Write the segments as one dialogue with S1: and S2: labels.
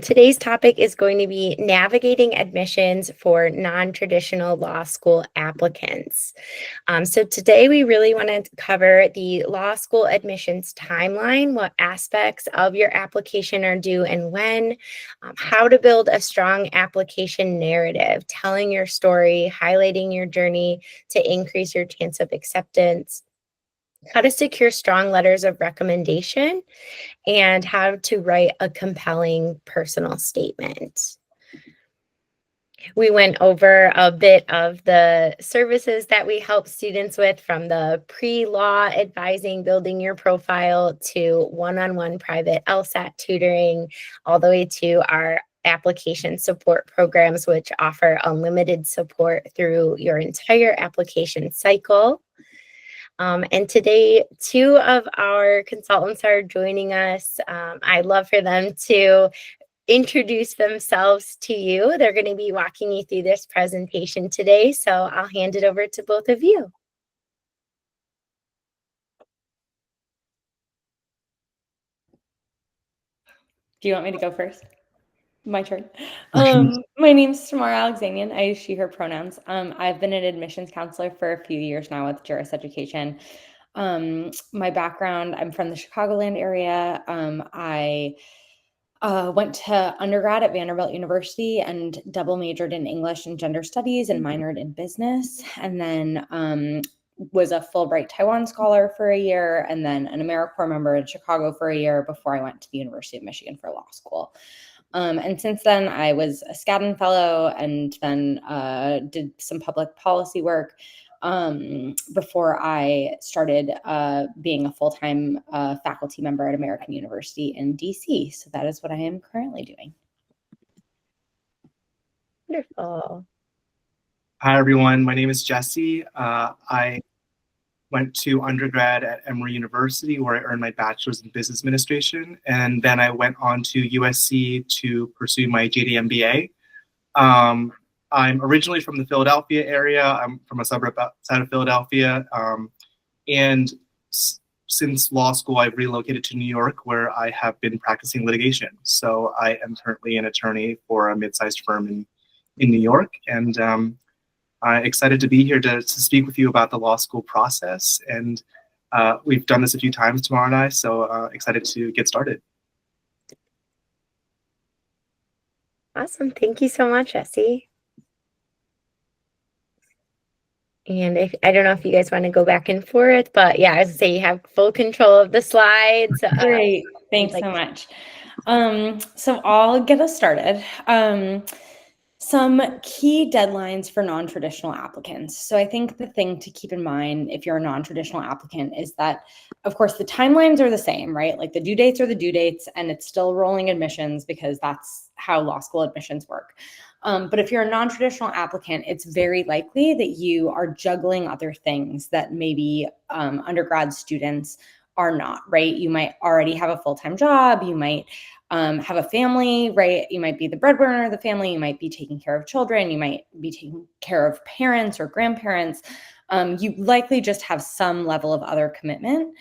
S1: Today's topic is going to be navigating admissions for non-traditional law school applicants. So today we really want to cover the law school admissions timeline, what aspects of your application are due and when, how to build a strong application narrative, telling your story, highlighting your journey to increase your chance of acceptance, how to secure strong letters of recommendation, and how to write a compelling personal statement. We went over a bit of the services that we help students with, from the pre-law advising, building your profile, to one-on-one private LSAT tutoring, all the way to our application support programs, which offer unlimited support through your entire application cycle. And today, two of our consultants are joining us. I'd love for them to introduce themselves to you. They're going to be walking you through this presentation today, so I'll hand it over to both of you.
S2: Do you want me to go first? My turn. My name's Tamara Alexanian. I use she, her pronouns. I've been an admissions counselor for a few years now with Juris Education. My background, I'm from the Chicagoland area. I went to undergrad at Vanderbilt University and double majored in English and gender studies and minored in business. And then was a Fulbright Taiwan scholar for a year, and then an AmeriCorps member in Chicago for a year before I went to the University of Michigan for law school. And since then, I was a Skadden Fellow, and then did some public policy work before I started being a full-time faculty member at American University in DC. So that is what I am currently doing.
S1: Wonderful.
S3: Hi, everyone. My name is Jesse. I went to undergrad at Emory University, where I earned my bachelor's in business administration. And then I went on to USC to pursue my JD MBA. I'm originally from the Philadelphia area. I'm from a suburb outside of Philadelphia. And since law school, I've relocated to New York, where I have been practicing litigation. So I am currently an attorney for a mid-sized firm in New York. And I'm excited to be here to speak with you about the law school process. And we've done this a few times, Tamara and I, so excited to get started.
S1: Awesome. Thank you so much, Jesse. And I don't know if you guys want to go back and forth, but yeah, as I say, you have full control of the slides.
S2: Great. Thanks so much. So I'll get us started. Some key deadlines for non-traditional applicants. So I think the thing to keep in mind if you're a non-traditional applicant is that, of course, the timelines are the same, right? Like the due dates are the due dates, and it's still rolling admissions because that's how law school admissions work. But if you're a non-traditional applicant, it's very likely that you are juggling other things that maybe undergrad students are not, right? You might already have a full-time job. You might have a family, right? You might be the breadwinner of the family. You might be taking care of children. You might be taking care of parents or grandparents. You likely just have some level of other commitment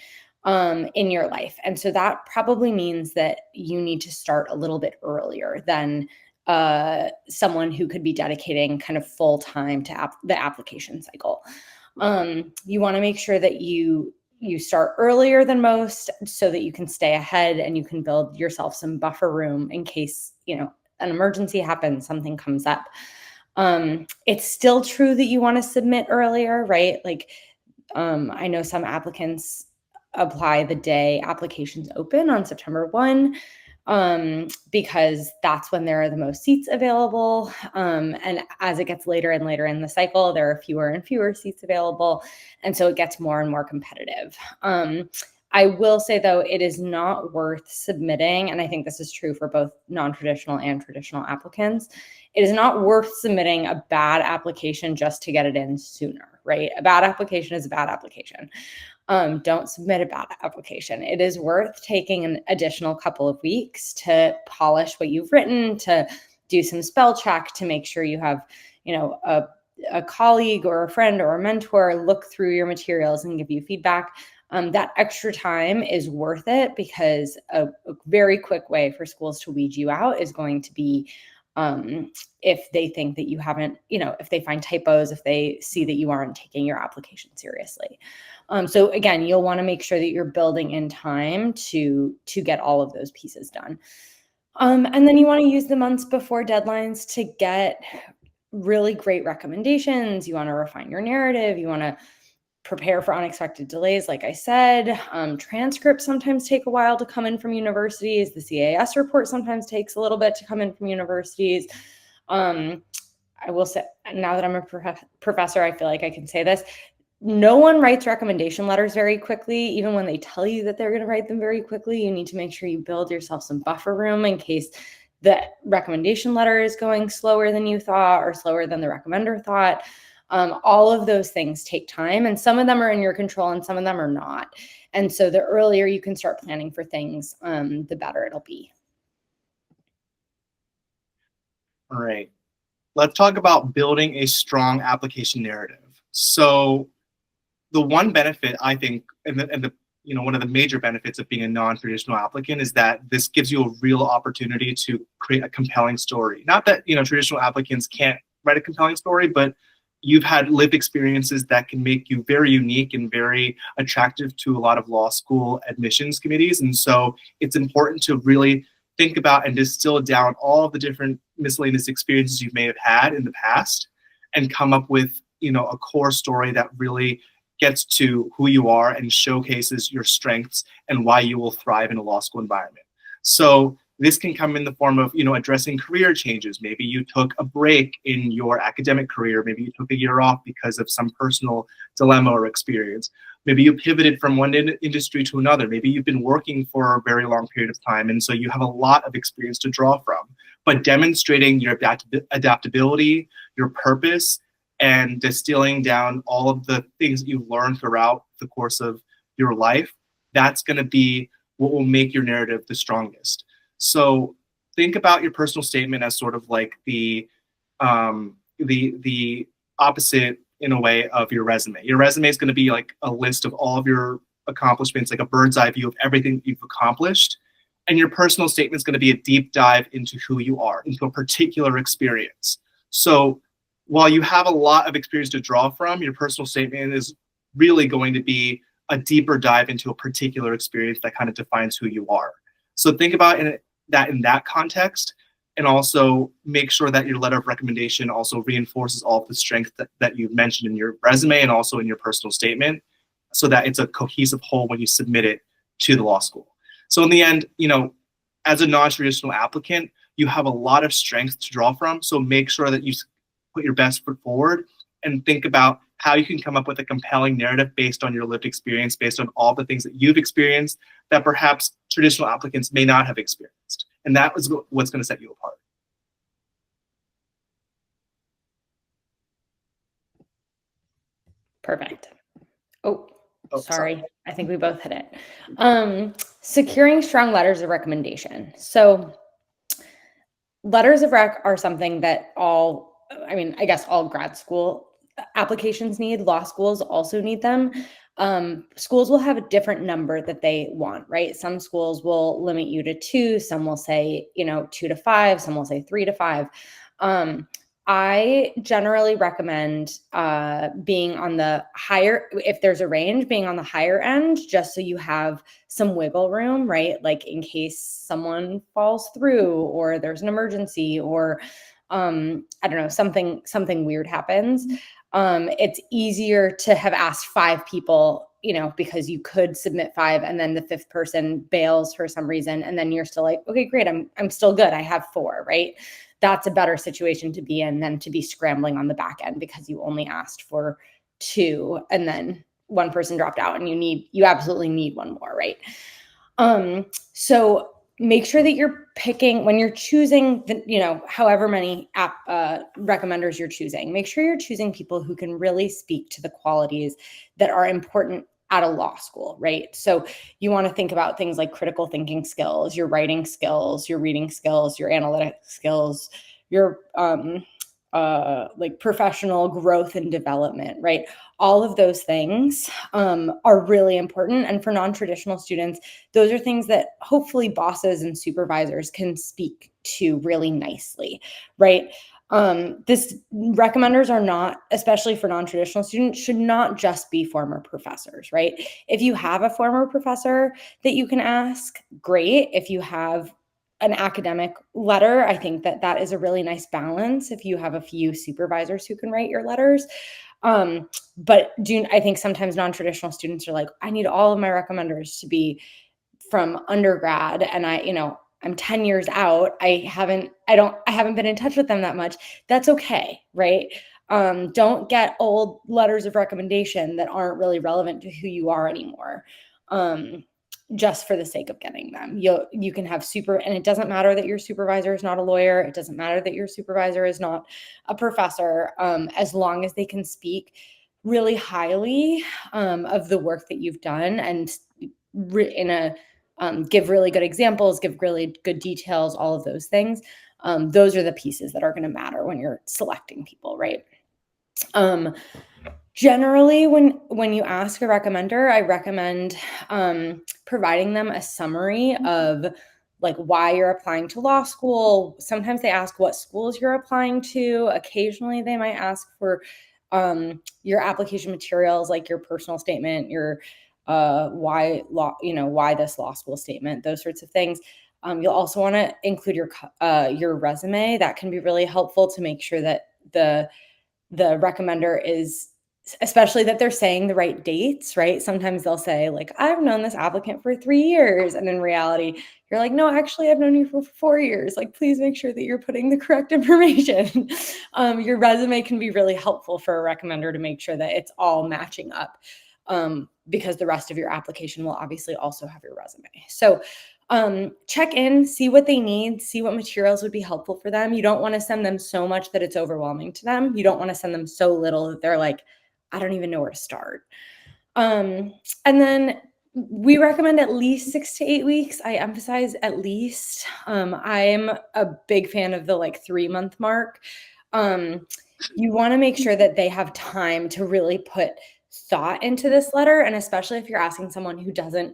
S2: in your life. And so that probably means that you need to start a little bit earlier than someone who could be dedicating kind of full time to the application cycle. You want to make sure that you start earlier than most so that you can stay ahead and you can build yourself some buffer room in case, an emergency happens, something comes up. It's still true that you want to submit earlier, right? Like, I know some applicants apply the day applications open on September 1. Because that's when there are the most seats available. And as it gets later and later in the cycle, there are fewer and fewer seats available. And so it gets more and more competitive. I will say, though, it is not worth submitting, and I think this is true for both non-traditional and traditional applicants, it is not worth submitting a bad application just to get it in sooner, right? A bad application is a bad application. Don't submit a bad application. It is worth taking an additional couple of weeks to polish what you've written, to do some spell check, to make sure you have, a colleague or a friend or a mentor look through your materials and give you feedback. that extra time is worth it, because a very quick way for schools to weed you out is going to be if they think that you haven't, if they find typos, if they see that you aren't taking your application seriously. So again, you'll want to make sure that you're building in time to get all of those pieces done. And then you want to use the months before deadlines to get really great recommendations. You want to refine your narrative. You want to prepare for unexpected delays. Like I said, transcripts sometimes take a while to come in from universities. The CAS report sometimes takes a little bit to come in from universities. I will say, now that I'm a professor, I feel like I can say this. No one writes recommendation letters very quickly. Even when they tell you that they're going to write them very quickly, you need to make sure you build yourself some buffer room in case the recommendation letter is going slower than you thought or slower than the recommender thought. All of those things take time, and some of them are in your control and some of them are not. And so the earlier you can start planning for things, the better it'll be.
S3: All right. Let's talk about building a strong application narrative. So the one benefit, I think, and the one of the major benefits of being a non-traditional applicant is that this gives you a real opportunity to create a compelling story. Not that, traditional applicants can't write a compelling story, but you've had lived experiences that can make you very unique and very attractive to a lot of law school admissions committees. And so it's important to really think about and distill down all of the different miscellaneous experiences you may have had in the past and come up with, a core story that really gets to who you are and showcases your strengths and why you will thrive in a law school environment. So this can come in the form of, addressing career changes. Maybe you took a break in your academic career. Maybe you took a year off because of some personal dilemma or experience. Maybe you pivoted from one industry to another. Maybe you've been working for a very long period of time, and so you have a lot of experience to draw from. But demonstrating your adaptability, your purpose, and distilling down all of the things that you've learned throughout the course of your life, that's going to be what will make your narrative the strongest. So think about your personal statement as sort of like the opposite, in a way, of your resume. Your resume is going to be like a list of all of your accomplishments, like a bird's eye view of everything you've accomplished. And your personal statement is going to be a deep dive into who you are, into a particular experience. So while you have a lot of experience to draw from, your personal statement is really going to be a deeper dive into a particular experience that kind of defines who you are. So think about that in that context, and also make sure that your letter of recommendation also reinforces all of the strengths that you've mentioned in your resume and also in your personal statement, so that it's a cohesive whole when you submit it to the law school. So in the end, as a non-traditional applicant, you have a lot of strengths to draw from. So make sure that you put your best foot forward and think about how you can come up with a compelling narrative based on your lived experience, based on all the things that you've experienced that perhaps traditional applicants may not have experienced. And that was what's going to set you apart.
S2: Perfect. Oh, sorry. I think we both hit it. Securing strong letters of recommendation. So letters of rec are something that all grad school applications need. Law schools also need them. Schools will have a different number that they want, right? Some schools will limit you to 2. Some will say, 2 to 5. Some will say 3 to 5. I generally recommend being on the higher, if there's a range, being on the higher end, just so you have some wiggle room, right? Like in case someone falls through or there's an emergency or something weird happens. It's easier to have asked 5 people, because you could submit 5 and then the 5th person bails for some reason. And then you're still like, okay, great. I'm still good. I have 4, right? That's a better situation to be in than to be scrambling on the back end because you only asked for 2 and then one person dropped out and you absolutely need 1 more, right? So make sure that you're picking, when you're choosing, however many recommenders you're choosing, make sure you're choosing people who can really speak to the qualities that are important at a law school, right? So you want to think about things like critical thinking skills, your writing skills, your reading skills, your analytic skills, your like professional growth and development, right? All of those things are really important. And for non-traditional students, those are things that hopefully bosses and supervisors can speak to really nicely, right? This recommenders are not, especially for non-traditional students, should not just be former professors, right? If you have a former professor that you can ask, great. If you have an academic letter, I think that that is a really nice balance if you have a few supervisors who can write your letters. But I think sometimes non-traditional students are like, I need all of my recommenders to be from undergrad, and I'm 10 years out. I haven't been in touch with them that much. That's okay, right? Don't get old letters of recommendation that aren't really relevant to who you are anymore. Just for the sake of getting them. You can have and it doesn't matter that your supervisor is not a lawyer. It doesn't matter that your supervisor is not a professor, as long as they can speak really highly of the work that you've done and give really good examples, give really good details, all of those things. Those are the pieces that are going to matter when you're selecting people, right? Generally, when you ask a recommender, I recommend providing them a summary of like why you're applying to law school. Sometimes they ask what schools you're applying to. Occasionally, they might ask for your application materials, like your personal statement, your why this law school statement, those sorts of things. You'll also want to include your resume. That can be really helpful to make sure that the recommender is, especially that they're saying the right dates, right? Sometimes they'll say like, I've known this applicant for 3 years. And in reality, you're like, no, actually I've known you for 4 years. Like, please make sure that you're putting the correct information. Your resume can be really helpful for a recommender to make sure that it's all matching up, because the rest of your application will obviously also have your resume. So check in, see what they need, see what materials would be helpful for them. You don't want to send them so much that it's overwhelming to them. You don't want to send them so little that they're like, I don't even know where to start. And then we recommend at least 6 to 8 weeks. I emphasize at least. I'm a big fan of the 3-month mark. You want to make sure that they have time to really put thought into this letter. And especially if you're asking someone who doesn't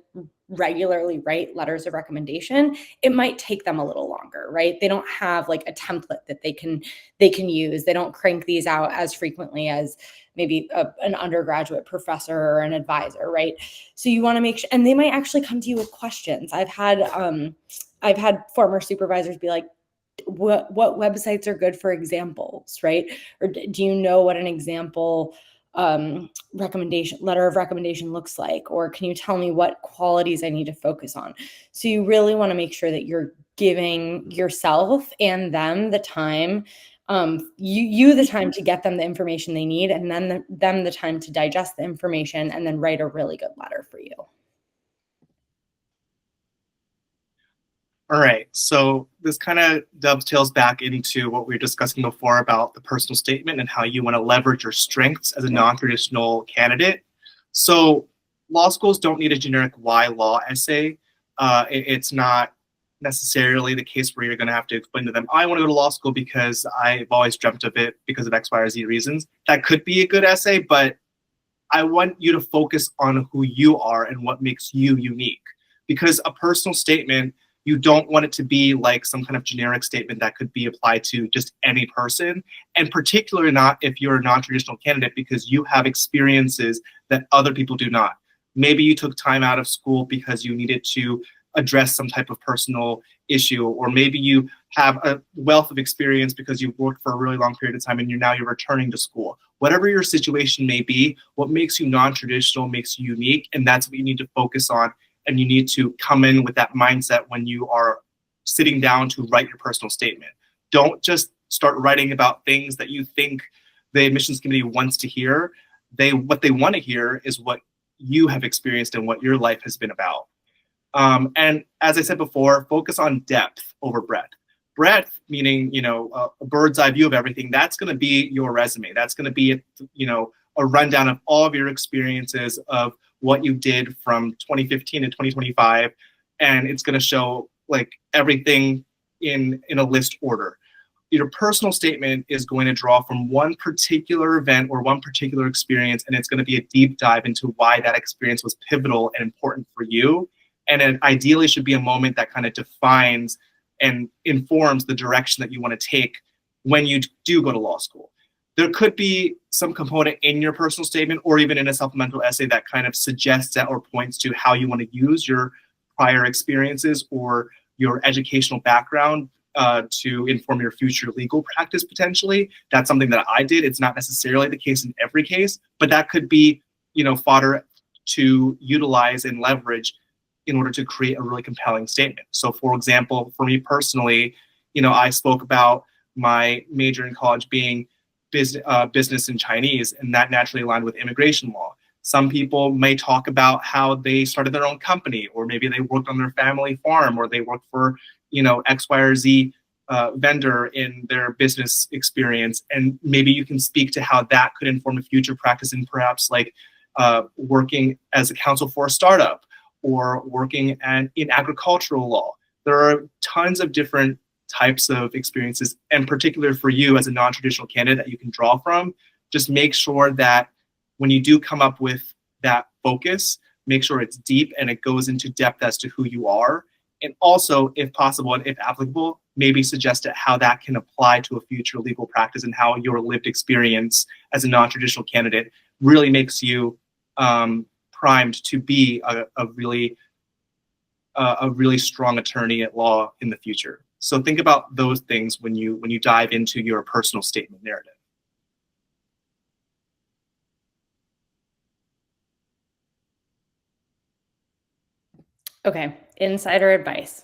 S2: regularly write letters of recommendation, it might take them a little longer, right? They don't have like a template that they can use. They don't crank these out as frequently as maybe an undergraduate professor or an advisor, right? So you want to make sure, and they might actually come to you with questions. I've had former supervisors be like, what websites are good for examples, right? Or do you know what an example letter of recommendation looks like? Or can you tell me what qualities I need to focus on? So you really want to make sure that you're giving yourself and them the time, the time to get them the information they need, and then them the time to digest the information and then write a really good letter for you.
S3: All right, so this kind of dovetails back into what we were discussing before about the personal statement and how you want to leverage your strengths as a non-traditional candidate. So law schools don't need a generic why law essay. It's not necessarily the case where you're going to have to explain to them, I want to go to law school because I've always dreamt of it because of X, Y, or Z reasons. That could be a good essay, but I want you to focus on who you are and what makes you unique. Because a personal statement, you don't want it to be like some kind of generic statement that could be applied to just any person, and particularly not if you're a non-traditional candidate because you have experiences that other people do not. Maybe you took time out of school because you needed to address some type of personal issue, or maybe you have a wealth of experience because you've worked for a really long period of time and you're returning to school. Whatever your situation may be, what makes you non-traditional makes you unique, and that's what you need to focus on. And you need to come in with that mindset when you are sitting down to write your personal statement. Don't just start writing about things that you think the admissions committee wants to hear. What they want to hear is what you have experienced and what your life has been about. And as I said before, focus on depth over breadth. Breadth, meaning, a bird's eye view of everything. That's going to be your resume. That's going to be, a rundown of all of your experiences of what you did from 2015 to 2025. And it's going to show like everything in a list order. your personal statement is going to draw from one particular event or one particular experience, and it's going to be a deep dive into why that experience was pivotal and important for you. And it ideally should be a moment that kind of defines and informs the direction that you want to take when you do go to law school. There could be some component in your personal statement or even in a supplemental essay that kind of suggests that or points to how you want to use your prior experiences or your educational background to inform your future legal practice potentially. That's something that I did. It's not necessarily the case in every case, but that could be, fodder to utilize and leverage in order to create a really compelling statement. So for example, for me personally, I spoke about my major in college being business in Chinese, and that naturally aligned with immigration law. Some people may talk about how they started their own company, or maybe they worked on their family farm, or they worked for, X, Y, or Z vendor in their business experience. And maybe you can speak to how that could inform a future practice in perhaps like working as a counsel for a startup or working in agricultural law. There are tons of different types of experiences, and particular for you as a non-traditional candidate that you can draw from. Just make sure that when you do come up with that focus, make sure it's deep and it goes into depth as to who you are. And also, if possible and if applicable, maybe suggest how that can apply to a future legal practice and how your lived experience as a non-traditional candidate really makes you primed to be a really strong attorney at law in the future. So think about those things when you dive into your personal statement narrative.
S2: Okay, insider advice.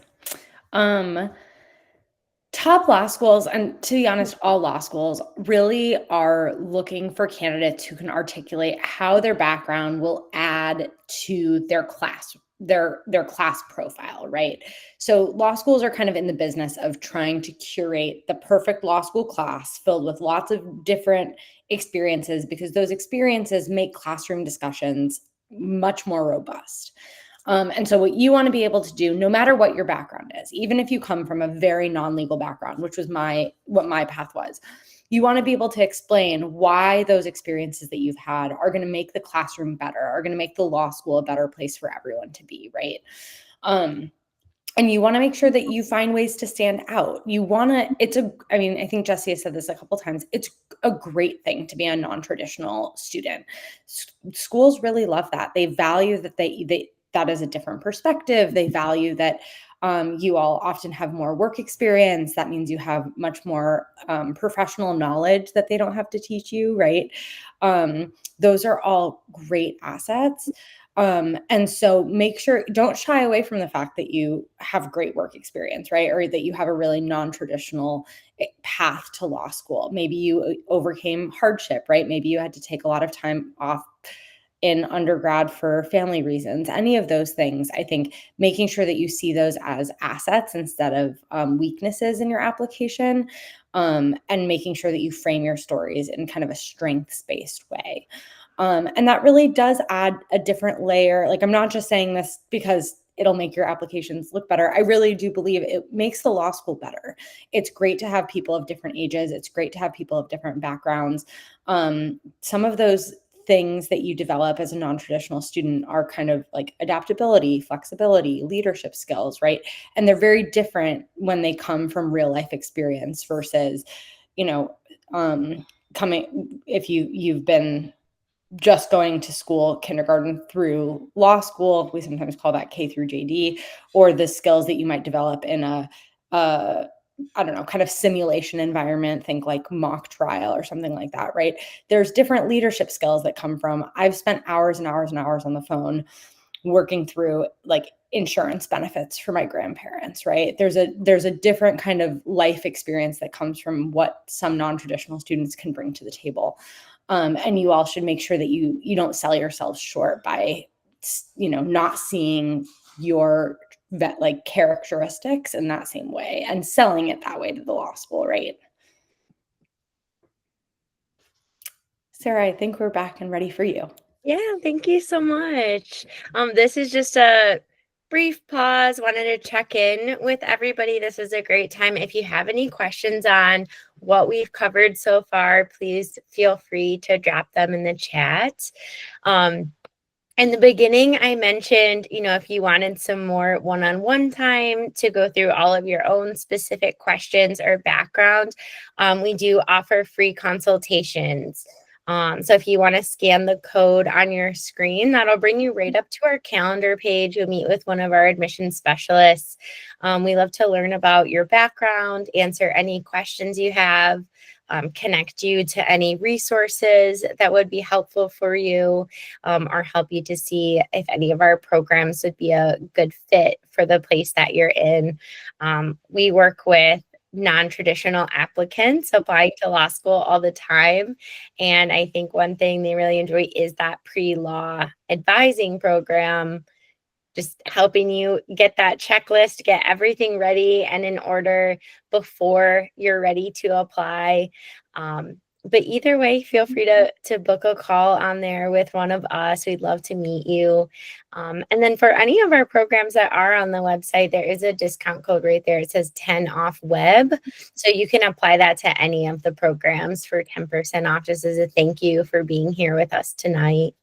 S2: Top law schools, and to be honest, all law schools really are looking for candidates who can articulate how their background will add to their class, their class profile, right? So law schools are kind of in the business of trying to curate the perfect law school class filled with lots of different experiences, because those experiences make classroom discussions much more robust. And so what you want to be able to do, no matter what your background is, even if you come from a very non-legal background, which was what my path was, you want to be able to explain why those experiences that you've had are going to make the classroom better, are going to make the law school a better place for everyone to be, right? And you want to make sure that you find ways to stand out. I think Jesse has said this a couple of times, it's a great thing to be a non-traditional student. Schools really love that. They value that that is a different perspective. They value that you all often have more work experience. That means you have much more professional knowledge that they don't have to teach you, right? Those are all great assets. And so make sure, don't shy away from the fact that you have great work experience, right? Or that you have a really non-traditional path to law school. Maybe you overcame hardship, right? Maybe you had to take a lot of time off in undergrad for family reasons. Any of those things, I think making sure that you see those as assets instead of weaknesses in your application, and making sure that you frame your stories in kind of a strengths-based way. And that really does add a different layer. Like, I'm not just saying this because it'll make your applications look better. I really do believe it makes the law school better. It's great to have people of different ages. It's great to have people of different backgrounds. Some of those things that you develop as a non-traditional student are kind of like adaptability, flexibility, leadership skills, right? And they're very different when they come from real life experience versus, if you've been just going to school, kindergarten through law school. We sometimes call that K through JD, or the skills that you might develop in a kind of simulation environment, think like mock trial or something like that, right? There's different leadership skills that come from, I've spent hours and hours and hours on the phone working through like insurance benefits for my grandparents, right? There's a different kind of life experience that comes from what some non-traditional students can bring to the table. And you all should make sure that you don't sell yourselves short by, not seeing your characteristics in that same way and selling it that way to the law school, right? Sarah, I think we're back and ready for you.
S1: Yeah, thank you so much. This is just a brief pause. Wanted to check in with everybody. This is a great time. If you have any questions on what we've covered so far, please feel free to drop them in the chat. In the beginning, I mentioned, if you wanted some more one-on-one time to go through all of your own specific questions or background, we do offer free consultations. So if you want to scan the code on your screen, that'll bring you right up to our calendar page. You'll meet with one of our admissions specialists. We love to learn about your background, answer any questions you have, connect you to any resources that would be helpful for you, or help you to see if any of our programs would be a good fit for the place that you're in. We work with non-traditional applicants applying to law school all the time. And I think one thing they really enjoy is that pre-law advising program, just helping you get that checklist, get everything ready and in order before you're ready to apply. But either way, feel free to book a call on there with one of us. We'd love to meet you. And then for any of our programs that are on the website, there is a discount code right there. It says 10 off web. So you can apply that to any of the programs for 10% off, just as a thank you for being here with us tonight.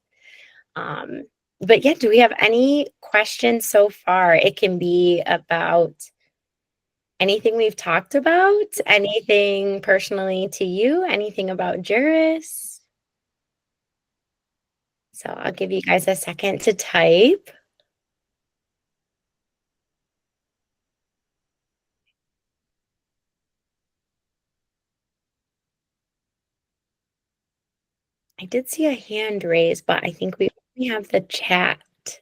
S1: But yeah, do we have any questions so far? It can be about anything we've talked about, anything personally to you, anything about Juris. So I'll give you guys a second to type. I did see a hand raised, but I think we only have the chat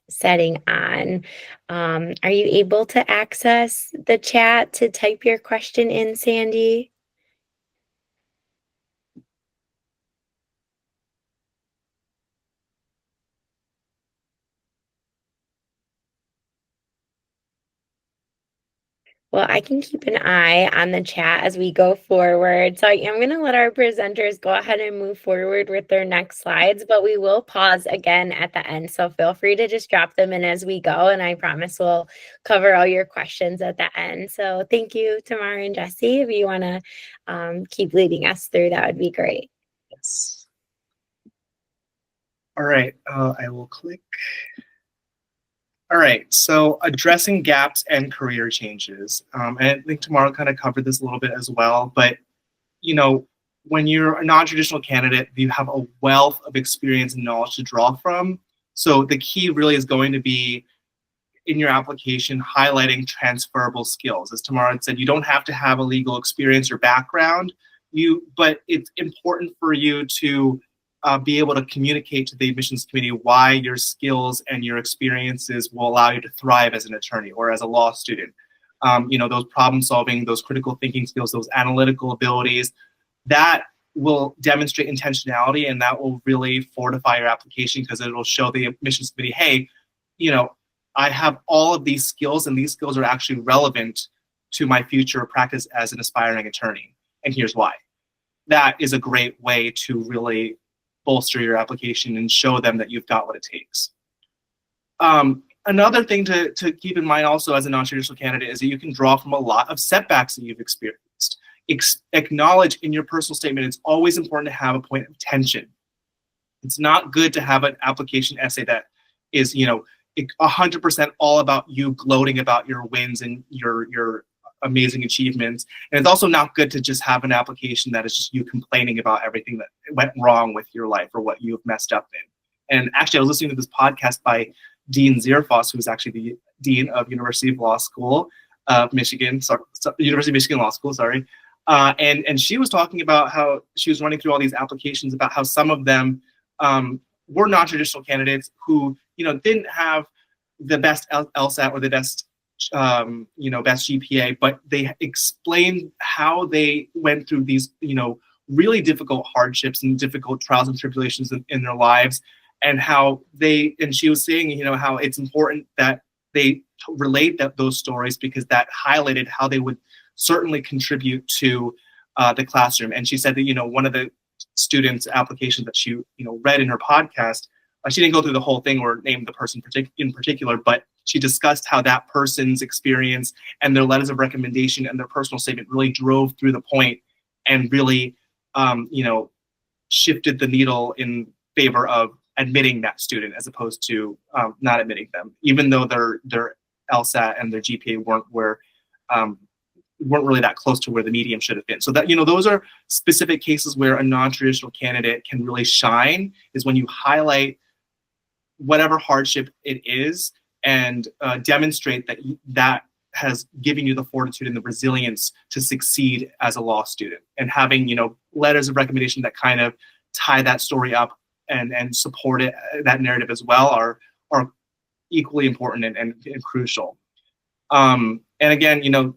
S1: setting on. Are you able to access the chat to type your question in, Sandy? Well, I can keep an eye on the chat as we go forward. So I am going to let our presenters go ahead and move forward with their next slides, but we will pause again at the end. So feel free to just drop them in as we go. And I promise we'll cover all your questions at the end. So thank you, Tamara and Jesse. If you want to keep leading us through, that would be great.
S3: Yes. All right, I will click. All right, so addressing gaps and career changes. And I think Tamara kind of covered this a little bit as well, but when you're a non-traditional candidate, you have a wealth of experience and knowledge to draw from. So the key really is going to be in your application highlighting transferable skills. As Tamara had said, you don't have to have a legal experience or background, but it's important for you to be able to communicate to the admissions committee why your skills and your experiences will allow you to thrive as an attorney or as a law student. Those problem solving, those critical thinking skills, those analytical abilities, that will demonstrate intentionality, and that will really fortify your application because it will show the admissions committee, hey, I have all of these skills, and these skills are actually relevant to my future practice as an aspiring attorney. And here's why. That is a great way to really bolster your application and show them that you've got what it takes. Another thing to keep in mind also as a non-traditional candidate is that you can draw from a lot of setbacks that you've experienced. Acknowledge in your personal statement, it's always important to have a point of tension. It's not good to have an application essay that is 100% all about you gloating about your wins and your amazing achievements. And it's also not good to just have an application that is just you complaining about everything that went wrong with your life or what you've messed up in. And actually, I was listening to this podcast by Dean Zierfoss, who's actually the Dean of University of Law School of Michigan, University of Michigan Law School, sorry. And she was talking about how she was running through all these applications about how some of them were non-traditional candidates who, didn't have the best LSAT or the best best GPA, but they explained how they went through these, really difficult hardships and difficult trials and tribulations in their lives, and she was saying, how it's important that they relate those stories because that highlighted how they would certainly contribute to the classroom. And she said that, one of the students' applications that she, read in her podcast, she didn't go through the whole thing or name the person in particular, but she discussed how that person's experience and their letters of recommendation and their personal statement really drove through the point and really, shifted the needle in favor of admitting that student as opposed to not admitting them, even though their LSAT and their GPA weren't really that close to where the median should have been. So that, those are specific cases where a non-traditional candidate can really shine, is when you highlight whatever hardship it is and demonstrate that that has given you the fortitude and the resilience to succeed as a law student. And having, letters of recommendation that kind of tie that story up and support it, that narrative as well, are equally important and crucial. And again,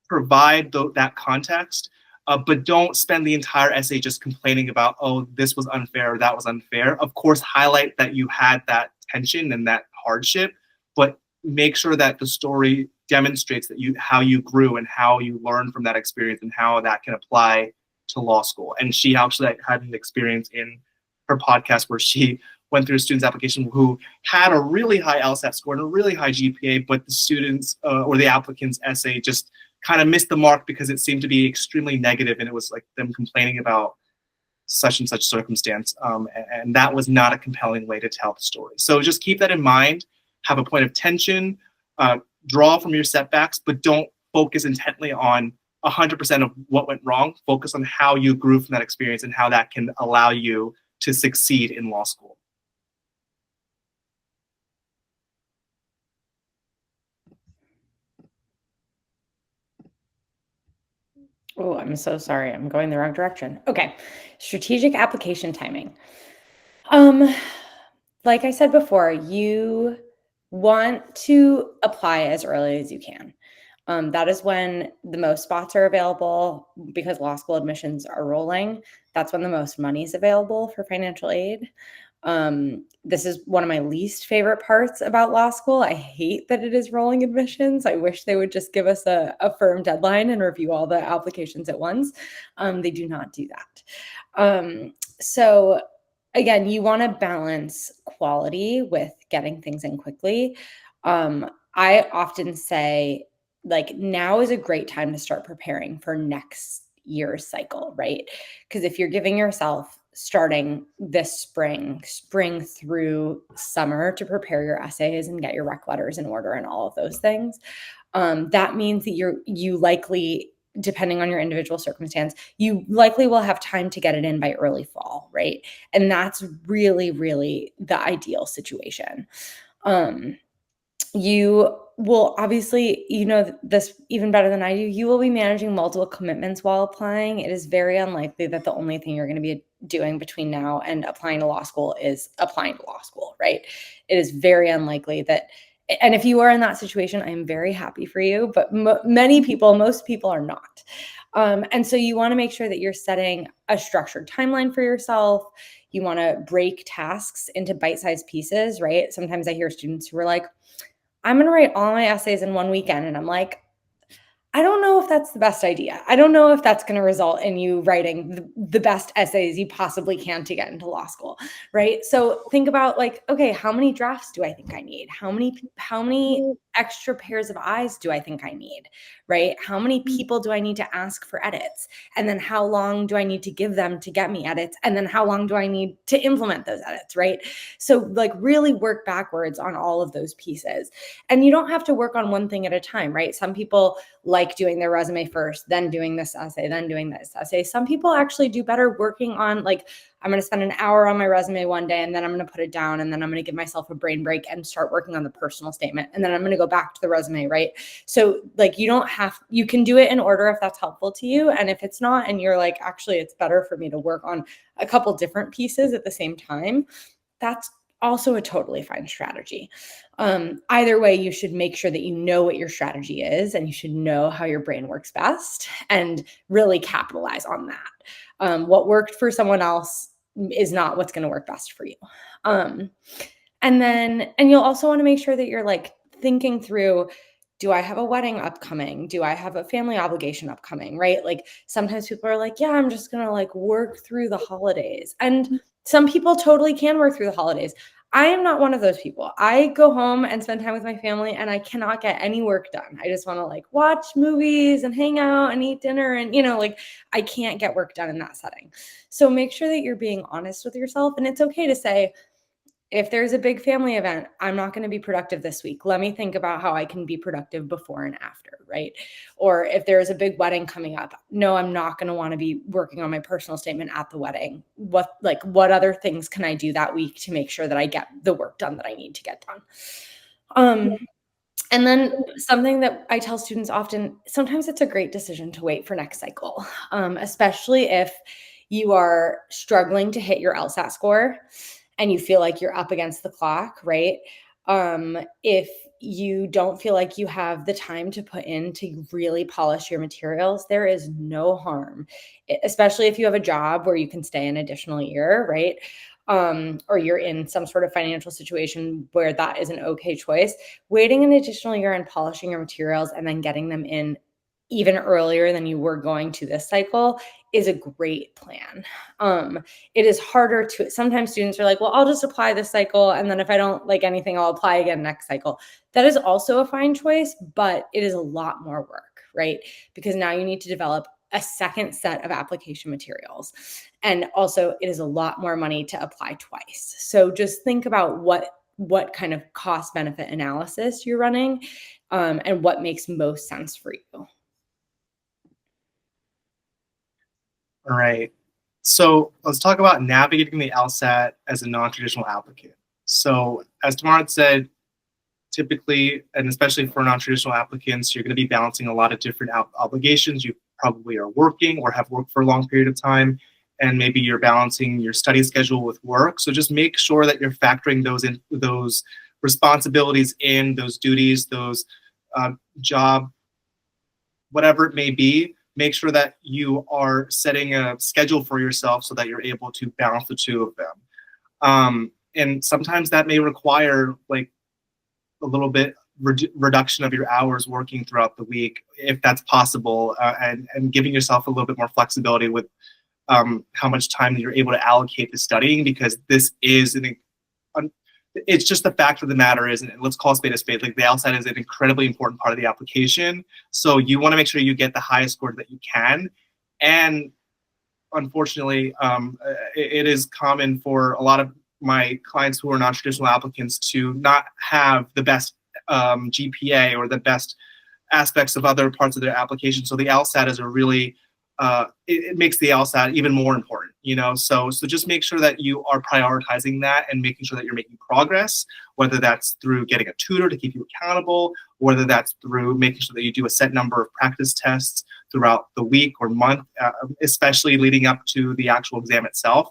S3: provide that context, but don't spend the entire essay just complaining about, oh, this was unfair or that was unfair. Of course, highlight that you had that tension and that hardship, but make sure that the story demonstrates that how you grew and how you learned from that experience and how that can apply to law school. And she actually had an experience in her podcast where she went through a student's application who had a really high LSAT score and a really high GPA, but the students or the applicant's essay just kind of missed the mark because it seemed to be extremely negative, and it was like them complaining about such and such circumstance, and that was not a compelling way to tell the story. So just keep that in mind, have a point of tension, draw from your setbacks, but don't focus intently on 100% of what went wrong. Focus on how you grew from that experience and how that can allow you to succeed in law school.
S2: Oh, I'm so sorry. I'm going the wrong direction. Okay. Strategic application timing. Like I said before, you want to apply as early as you can. That is when the most spots are available because law school admissions are rolling. That's when the most money is available for financial aid. This is one of my least favorite parts about law school. I hate that it is rolling admissions. I wish they would just give us a firm deadline and review all the applications at once. They do not do that. So again, you want to balance quality with getting things in quickly. I often say, like, now is a great time to start preparing for next year's cycle, right? Because if you're giving yourself starting this spring through summer to prepare your essays and get your rec letters in order and all of those things, that means that you likely, depending on your individual circumstance, you likely will have time to get it in by early fall, right? And that's really, really the ideal situation. You will obviously, this even better than I do, you will be managing multiple commitments while applying. It is very unlikely that the only thing you're going to be doing between now and applying to law school is applying to law school, right? It is very unlikely that, and if you are in that situation, I am very happy for you, but most people are not. And so you want to make sure that you're setting a structured timeline for yourself. You want to break tasks into bite-sized pieces, right? Sometimes I hear students who are like, I'm going to write all my essays in one weekend. And I'm like, I don't know if that's the best idea. I don't know if that's going to result in you writing the best essays you possibly can to get into law school, right? So think about, like, okay, how many drafts do I think I need? How many extra pairs of eyes do I think I need, right? How many people do I need to ask for edits? And then how long do I need to give them to get me edits? And then how long do I need to implement those edits, right? So, like, really work backwards on all of those pieces. And you don't have to work on one thing at a time, right? Some people like doing their resume first, then doing this essay, then doing this essay. Some people actually do better working on, like, I'm going to spend an hour on my resume one day, and then I'm going to put it down, and then I'm going to give myself a brain break and start working on the personal statement. And then I'm going to go back to the resume, right? So, like, you can do it in order if that's helpful to you. And if it's not, and you're like, actually, it's better for me to work on a couple different pieces at the same time, that's also a totally fine strategy. Either way, you should make sure that you know what your strategy is, and you should know how your brain works best and really capitalize on that. What worked for someone else is not what's going to work best for you. And you'll also want to make sure that you're, like, thinking through, do I have a wedding upcoming? Do I have a family obligation upcoming, right? Like, sometimes people are like, yeah, I'm just going to, like, work through the holidays. And some people totally can work through the holidays. I am not one of those people. I go home and spend time with my family and I cannot get any work done. I just want to like watch movies and hang out and eat dinner and, like I can't get work done in that setting. So make sure that you're being honest with yourself. And it's okay to say, if there's a big family event, I'm not going to be productive this week. Let me think about how I can be productive before and after, right? Or if there's a big wedding coming up, no, I'm not going to want to be working on my personal statement at the wedding. What other things can I do that week to make sure that I get the work done that I need to get done? And then something that I tell students often, sometimes it's a great decision to wait for next cycle, especially if you are struggling to hit your LSAT score and you feel like you're up against the clock, right? If you don't feel like you have the time to put in to really polish your materials, there is no harm, especially if you have a job where you can stay an additional year, right? Or you're in some sort of financial situation where that is an okay choice. Waiting an additional year and polishing your materials and then getting them in even earlier than you were going to this cycle is a great plan. It is harder to, sometimes students are like, well, I'll just apply this cycle. And then if I don't like anything, I'll apply again next cycle. That is also a fine choice, but it is a lot more work, right? Because now you need to develop a second set of application materials. And also it is a lot more money to apply twice. So just think about what kind of cost benefit analysis you're running, and what makes most sense for you.
S3: All right. So let's talk about navigating the LSAT as a non-traditional applicant. So as Tamara had said, typically, and especially for non-traditional applicants, you're going to be balancing a lot of different obligations. You probably are working or have worked for a long period of time, and maybe you're balancing your study schedule with work. So just make sure that you're factoring those responsibilities in, those duties, those job, whatever it may be. Make sure that you are setting a schedule for yourself so that you're able to balance the two of them. And sometimes that may require like a little bit reduction of your hours working throughout the week, if that's possible, and giving yourself a little bit more flexibility with how much time that you're able to allocate to studying, because this is it's just the fact of the matter is, and let's call a spade, like the LSAT is an incredibly important part of the application. So you want to make sure you get the highest score that you can. And unfortunately, it is common for a lot of my clients who are non-traditional applicants to not have the best GPA or the best aspects of other parts of their application. So the LSAT is a really it makes the LSAT even more important, so just make sure that you are prioritizing that and making sure that you're making progress, whether that's through getting a tutor to keep you accountable, whether that's through making sure that you do a set number of practice tests throughout the week or month, especially leading up to the actual exam itself,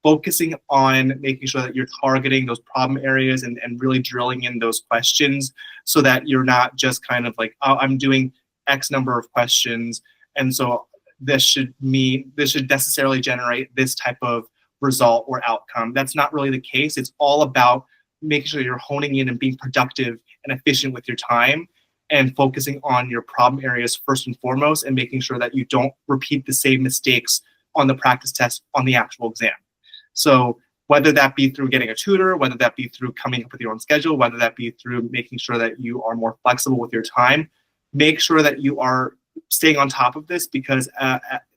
S3: focusing on making sure that you're targeting those problem areas and really drilling in those questions so that you're not just kind of like, oh, I'm doing X number of questions, and so this should necessarily generate this type of result or outcome. That's not really the case. It's all about making sure you're honing in and being productive and efficient with your time and focusing on your problem areas first and foremost, and making sure that you don't repeat the same mistakes on the practice test on the actual exam. So whether that be through getting a tutor, whether that be through coming up with your own schedule, whether that be through making sure that you are more flexible with your time, make sure that you are staying on top of this, because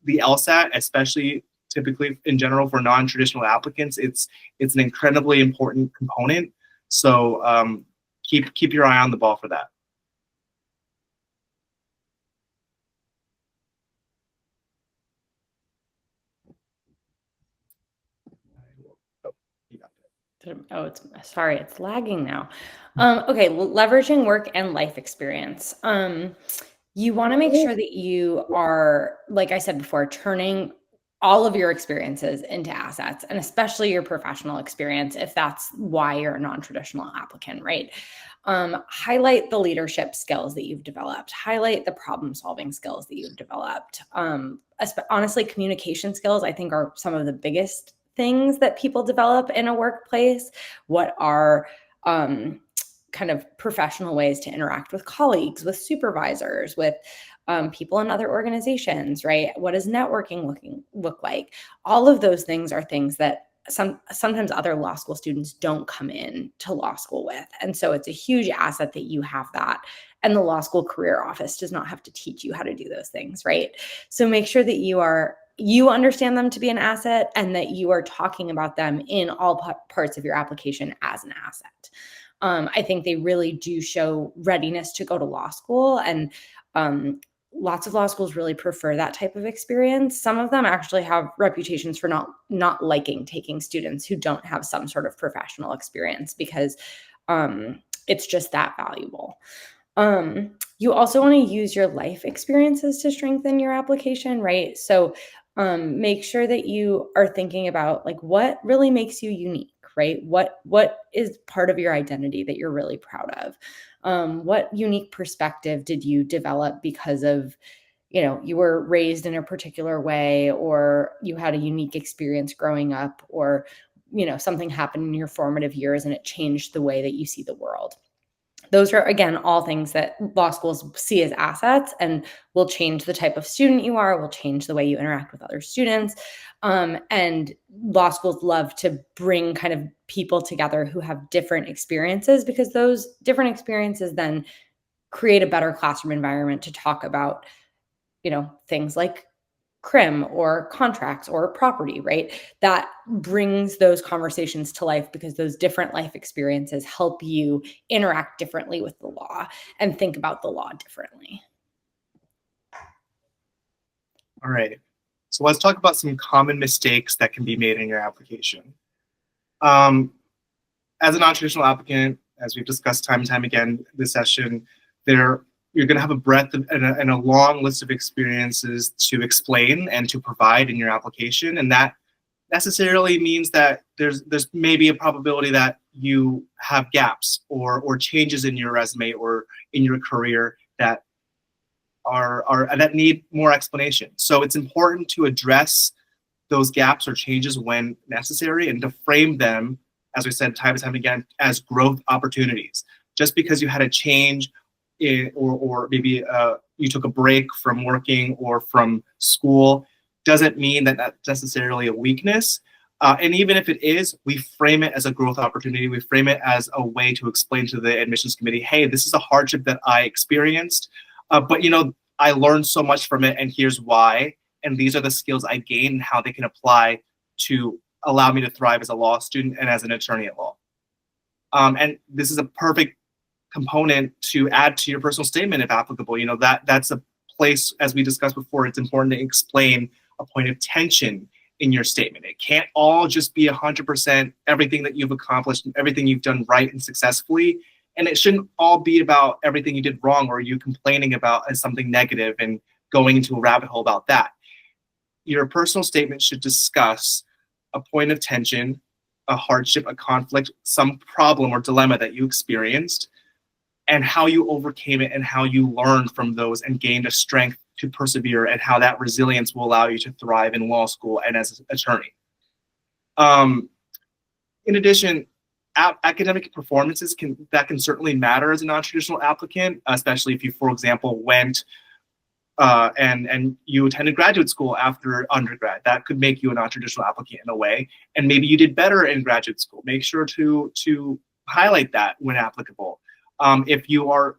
S3: the LSAT, especially typically in general for non-traditional applicants, it's an incredibly important component. So keep your eye on the ball for that.
S2: Oh, it's lagging now. Okay, leveraging work and life experience. You want to make sure that you are, like I said before, turning all of your experiences into assets, and especially your professional experience, if that's why you're a non-traditional applicant, right? Highlight the leadership skills that you've developed, highlight the problem-solving skills that you've developed. Honestly, communication skills, I think, are some of the biggest things that people develop in a workplace. What are kind of professional ways to interact with colleagues, with supervisors, with people in other organizations, right? What does networking look like? All of those things are things that sometimes other law school students don't come in to law school with. And so it's a huge asset that you have that. And the law school career office does not have to teach you how to do those things, right? So make sure that you understand them to be an asset and that you are talking about them in all parts of your application as an asset. I think they really do show readiness to go to law school, and lots of law schools really prefer that type of experience. Some of them actually have reputations for not liking taking students who don't have some sort of professional experience, because it's just that valuable. You also want to use your life experiences to strengthen your application, right? So make sure that you are thinking about like what really makes you unique, right? What is part of your identity that you're really proud of? What unique perspective did you develop because of, you were raised in a particular way, or you had a unique experience growing up, or, something happened in your formative years and it changed the way that you see the world. Those are, again, all things that law schools see as assets and will change the type of student you are, will change the way you interact with other students. And law schools love to bring kind of people together who have different experiences, because those different experiences then create a better classroom environment to talk about, things like crim or contracts or property, right? That brings those conversations to life, because those different life experiences help you interact differently with the law and think about the law differently.
S3: All right. So let's talk about some common mistakes that can be made in your application. As a non-traditional applicant, as we've discussed time and time again this session, you're going to have a breadth and a long list of experiences to explain and to provide in your application. And that necessarily means that there's maybe a probability that you have gaps or changes in your resume or in your career that that need more explanation. So it's important to address those gaps or changes when necessary, and to frame them, as we said time and time again, as growth opportunities. Just because you had a change or maybe you took a break from working or from school doesn't mean that that's necessarily a weakness. And even if it is, we frame it as a growth opportunity. We frame it as a way to explain to the admissions committee, hey, this is a hardship that I experienced, but I learned so much from it, and here's why. And these are the skills I gained and how they can apply to allow me to thrive as a law student and as an attorney at law. And this is a perfect component to add to your personal statement if applicable. That's a place, as we discussed before, it's important to explain a point of tension in your statement. It can't all just be 100% everything that you've accomplished and everything you've done right and successfully. And it shouldn't all be about everything you did wrong or you complaining about as something negative and going into a rabbit hole about that. Your personal statement should discuss a point of tension, a hardship, a conflict, some problem or dilemma that you experienced, and how you overcame it and how you learned from those and gained a strength to persevere, and how that resilience will allow you to thrive in law school and as an attorney. In addition, academic performances can certainly matter as a non-traditional applicant, especially if you, for example, went and you attended graduate school after undergrad. That could make you a non-traditional applicant in a way, and maybe you did better in graduate school. Make sure to highlight that when applicable. If you are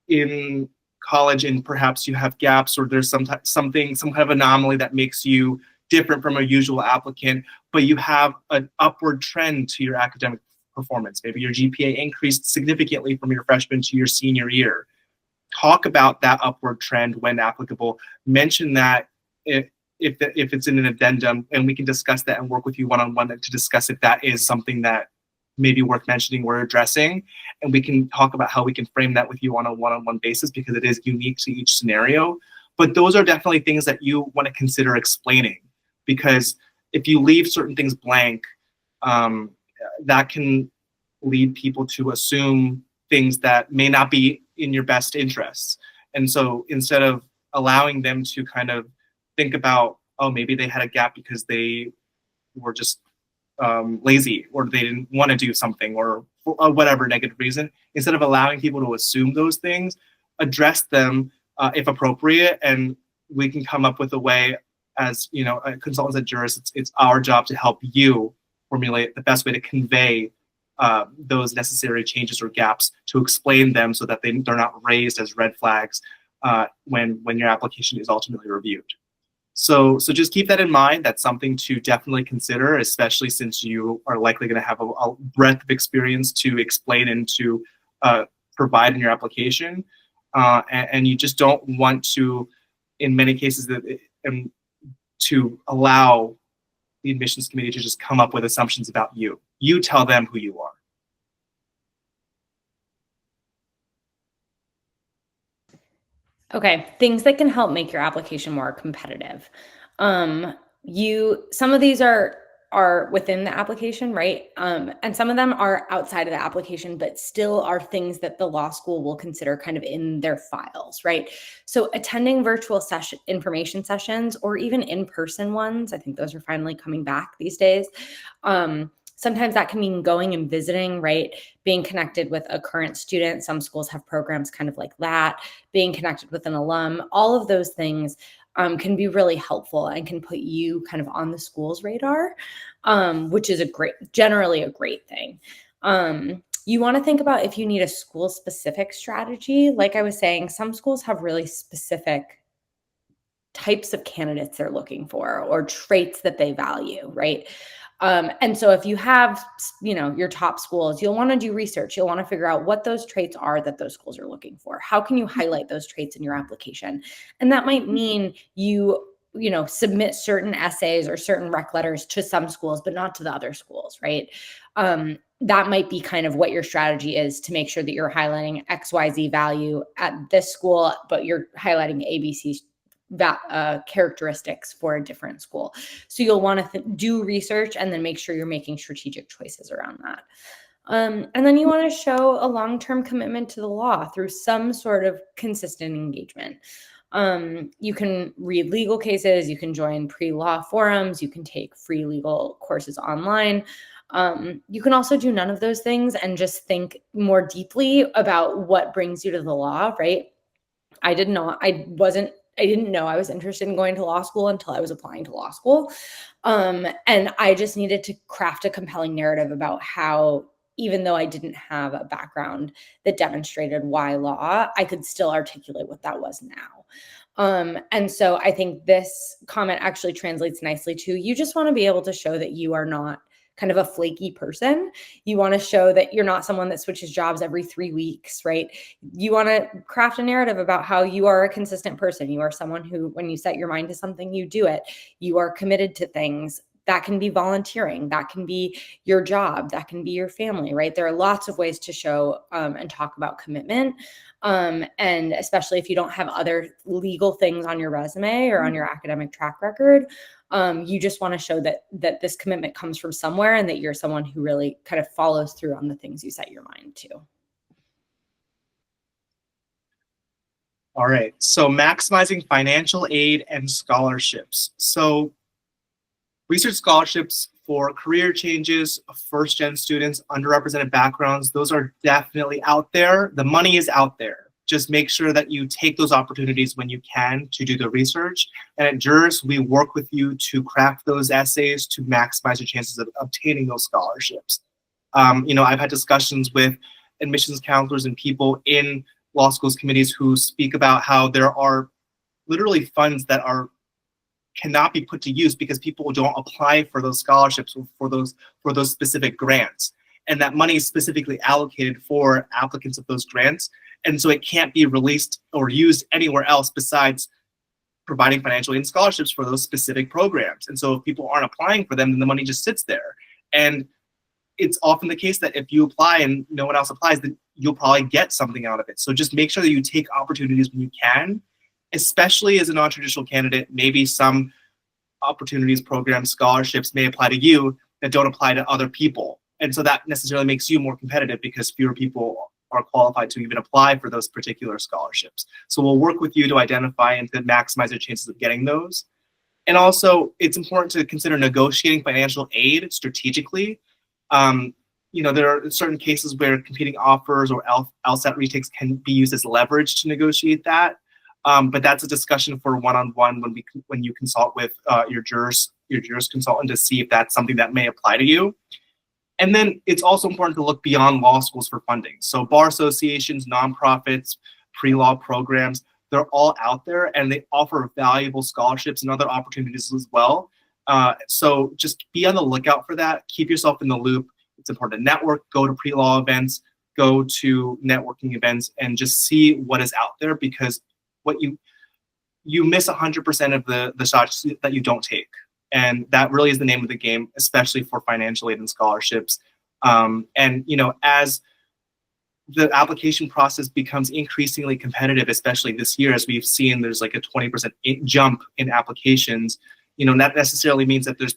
S3: in college and perhaps you have gaps, or there's some kind of anomaly that makes you different from a usual applicant, but you have an upward trend to your academic performance. Maybe your GPA increased significantly from your freshman to your senior year. Talk about that upward trend when applicable. Mention that if it's in an addendum, and we can discuss that and work with you one-on-one to discuss if that is something that may be worth mentioning or addressing. And we can talk about how we can frame that with you on a one-on-one basis, because it is unique to each scenario. But those are definitely things that you want to consider explaining, because if you leave certain things blank, that can lead people to assume things that may not be in your best interests. And so instead of allowing them to kind of think about, oh, maybe they had a gap because they were just lazy, or they didn't want to do something, or whatever negative reason, instead of allowing people to assume those things, address them if appropriate, and we can come up with a way, as consultants at Juris, it's our job to help you formulate the best way to convey those necessary changes or gaps, to explain them so that they're not raised as red flags when your application is ultimately reviewed. So just keep that in mind. That's something to definitely consider, especially since you are likely going to have a breadth of experience to explain and to provide in your application. And you just don't want to, in many cases, to allow the admissions committee to just come up with assumptions about you. You tell them who you are.
S2: Okay, things that can help make your application more competitive. Some of these are within the application, right? And some of them are outside of the application, but still are things that the law school will consider kind of in their files, right? So attending virtual information sessions, or even in-person ones, I think those are finally coming back these days. Sometimes that can mean going and visiting, right? Being connected with a current student. Some schools have programs kind of like that. Being connected with an alum. All of those things can be really helpful and can put you kind of on the school's radar, which is generally a great thing. You want to think about if you need a school-specific strategy. Like I was saying, some schools have really specific types of candidates they're looking for, or traits that they value, right? And so if you have, your top schools, you'll want to do research. You'll want to figure out what those traits are that those schools are looking for. How can you highlight those traits in your application? And that might mean you submit certain essays or certain rec letters to some schools, but not to the other schools, right? That might be kind of what your strategy is to make sure that you're highlighting XYZ value at this school, but you're highlighting ABC characteristics for a different school. So you'll want to do research and then make sure you're making strategic choices around that. And then you want to show a long-term commitment to the law through some sort of consistent engagement. You can read legal cases, you can join pre-law forums, you can take free legal courses online. You can also do none of those things and just think more deeply about what brings you to the law, right? I didn't know I was interested in going to law school until I was applying to law school. And I just needed to craft a compelling narrative about how, even though I didn't have a background that demonstrated why law, I could still articulate what that was now. And so I think this comment actually translates nicely to, you just want to be able to show that you are not kind of a flaky person. You want to show that you're not someone that switches jobs every 3 weeks, right? You want to craft a narrative about how you are a consistent person. You are someone who, when you set your mind to something, you do it. You are committed to things. That can be volunteering. That can be your job. That can be your family, right? There are lots of ways to show and talk about commitment. And especially if you don't have other legal things on your resume or on your academic track record, you just want to show that this commitment comes from somewhere and that you're someone who really kind of follows through on the things you set your mind to.
S3: All right, so maximizing financial aid and scholarships. So research scholarships for career changes, first-gen students, underrepresented backgrounds, those are definitely out there. The money is out there. Just make sure that you take those opportunities when you can to do the research. And at Juris, we work with you to craft those essays to maximize your chances of obtaining those scholarships. I've had discussions with admissions counselors and people in law schools committees who speak about how there are literally funds that cannot be put to use because people don't apply for those scholarships or for those specific grants. And that money is specifically allocated for applicants of those grants. And so it can't be released or used anywhere else besides providing financial aid and scholarships for those specific programs. And so if people aren't applying for them, then the money just sits there. And it's often the case that if you apply and no one else applies, then you'll probably get something out of it. So just make sure that you take opportunities when you can, especially as a non-traditional candidate. Maybe some opportunities, programs, scholarships may apply to you that don't apply to other people. And so that necessarily makes you more competitive because fewer people are qualified to even apply for those particular scholarships. So we'll work with you to identify and to maximize your chances of getting those. And also, it's important to consider negotiating financial aid strategically. There are certain cases where competing offers or LSAT retakes can be used as leverage to negotiate that. But that's a discussion for one-on-one when you consult with your your juris consultant to see if that's something that may apply to you. And then it's also important to look beyond law schools for funding. So bar associations, nonprofits, pre-law programs, they're all out there and they offer valuable scholarships and other opportunities as well. So just be on the lookout for that. Keep yourself in the loop. It's important to network, go to pre-law events, go to networking events, and just see what is out there, because what you miss 100% of the shots that you don't take. And that really is the name of the game, especially for financial aid and scholarships. And, you know, as the application process becomes increasingly competitive, especially this year, as we've seen, there's like a 20% jump in applications. You know, that necessarily means that there's